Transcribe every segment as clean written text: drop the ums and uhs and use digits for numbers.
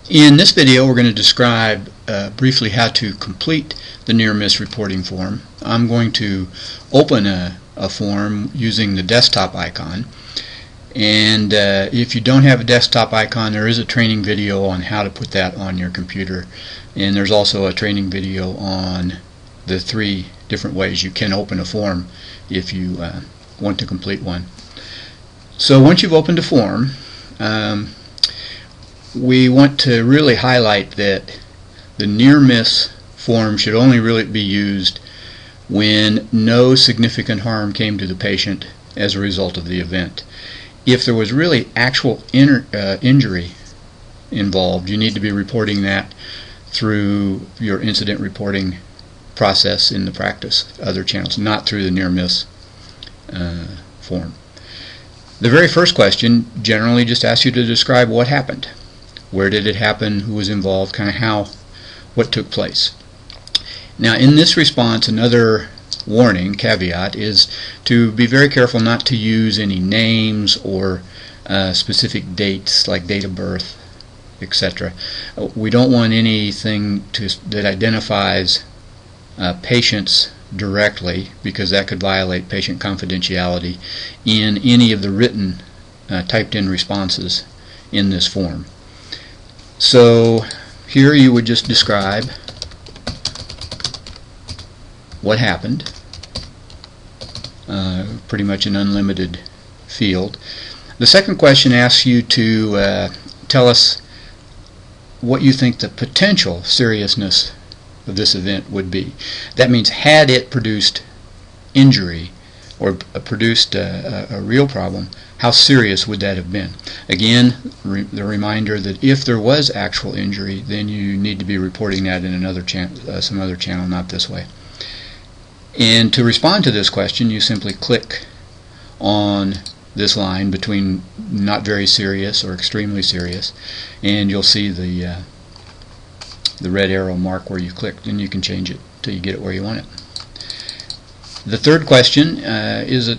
In this video we're going to describe briefly how to complete the near-miss reporting form. I'm going to open a form using the desktop icon, and if you don't have a desktop icon, there is a training video on how to put that on your computer, and there's also a training video on the 3 different ways you can open a form if you want to complete one. So once you've opened a form, we want to really highlight that the near-miss form should only really be used when no significant harm came to the patient as a result of the event. If there was really actual injury involved, you need to be reporting that through your incident reporting process in the practice, other channels, not through the near-miss form. The very first question generally just asks you to describe what happened. Where did it happen? Who was involved? Kind of what took place. Now, in this response, another warning, caveat, is to be very careful not to use any names or specific dates like date of birth, etc. We don't want anything that identifies patients directly, because that could violate patient confidentiality in any of the written typed in responses in this form. So here you would just describe what happened, pretty much an unlimited field. The second question asks you to tell us what you think the potential seriousness of this event would be. That means, had it produced injury or produced a real problem, how serious would that have been? Again, the reminder that if there was actual injury, then you need to be reporting that in another some other channel, not this way. And to respond to this question, you simply click on this line between not very serious or extremely serious, and you'll see the red arrow mark where you clicked, and you can change it till you get it where you want it. The third question is a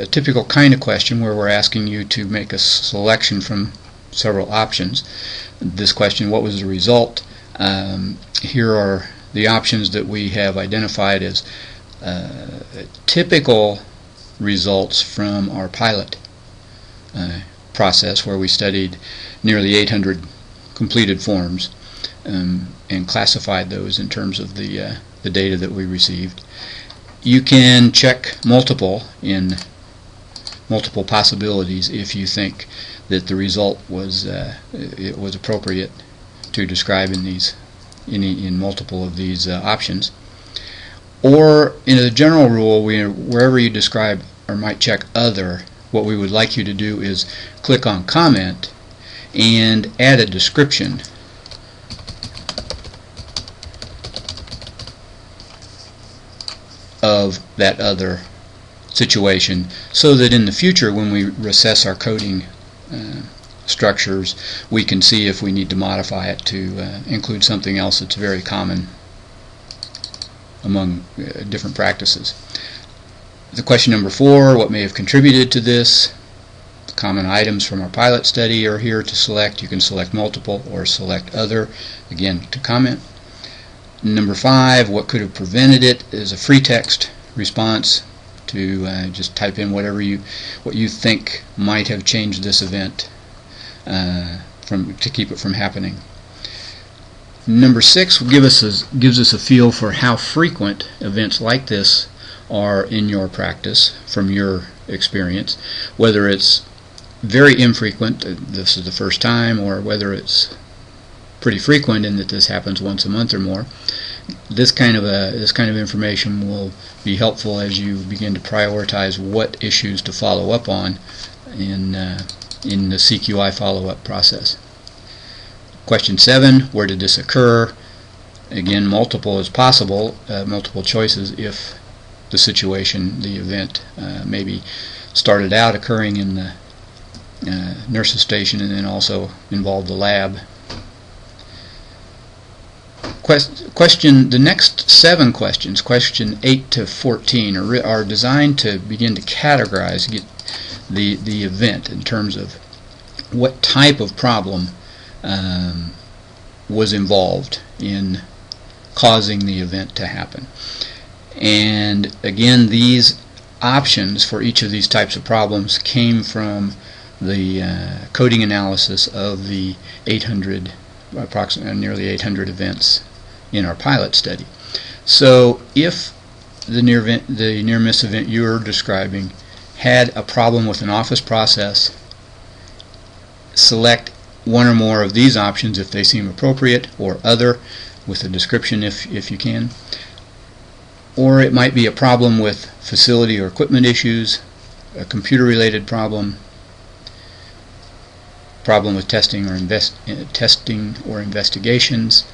typical kind of question where we're asking you to make a selection from several options. This question, what was the result? Here are the options that we have identified as typical results from our pilot process, where we studied nearly 800 completed forms and classified those in terms of the data that we received. You can check multiple possibilities if you think that the result was appropriate to describe in multiple of these options. Or, in a general rule, wherever you describe or might check other, what we would like you to do is click on comment and add a description of that other situation, so that in the future, when we assess our coding structures, we can see if we need to modify it to include something else that's very common among different practices. The question number 4, what may have contributed to this? Common items from our pilot study are here to select. You can select multiple or select other, again, to comment. Number 5, what could have prevented it, is a free text response to just type in what you think might have changed this event to keep it from happening. Number 6 gives us a feel for how frequent events like this are in your practice from your experience, whether it's very infrequent, this is the first time, or whether it's pretty frequent in that this happens once a month or more. This kind of information will be helpful as you begin to prioritize what issues to follow up on in the CQI follow-up process. Question 7, where did this occur? Again, multiple is possible, multiple choices if the event maybe started out occurring in the nurse's station and then also involved the lab. The next 7 questions, question 8 to 14, are designed to begin to categorize the event in terms of what type of problem was involved in causing the event to happen. And again, these options for each of these types of problems came from the coding analysis of the approximately nearly 800 events in our pilot study. So if the near-miss event you're describing had a problem with an office process, select one or more of these options if they seem appropriate, or other with a description if you can. Or it might be a problem with facility or equipment issues, a computer-related problem with testing or investigations,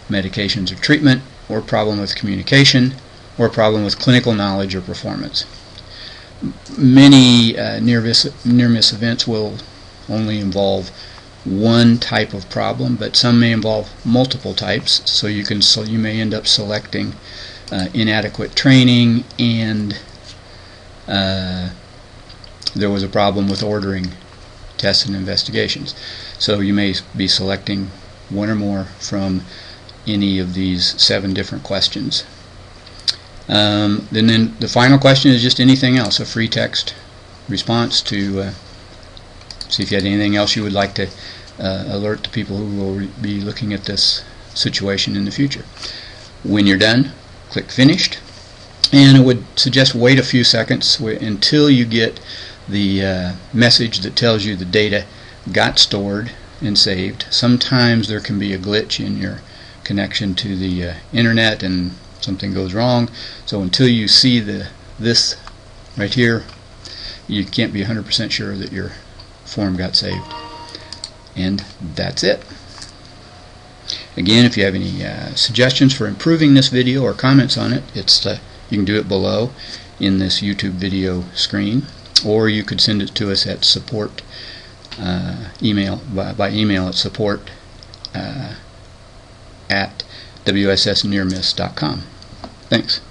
medications or treatment, or problem with communication, or a problem with clinical knowledge or performance. Many near-miss events will only involve one type of problem, but some may involve multiple types, so you may end up selecting inadequate training, and there was a problem with ordering tests and investigations. So you may be selecting one or more from any of these 7 different questions. Then the final question is just anything else, a free text response to see if you had anything else you would like to alert the people who will be looking at this situation in the future. When you're done, click Finished, and I would suggest wait a few seconds until you get the message that tells you the data got stored and saved. Sometimes there can be a glitch in your connection to the internet and something goes wrong, so until you see this right here, you can't be 100% sure that your form got saved. And that's it. Again, if you have any suggestions for improving this video or comments on it, you can do it below in this YouTube video screen, or you could send it to us at support email by email at support at wssnearmiss.com. Thanks.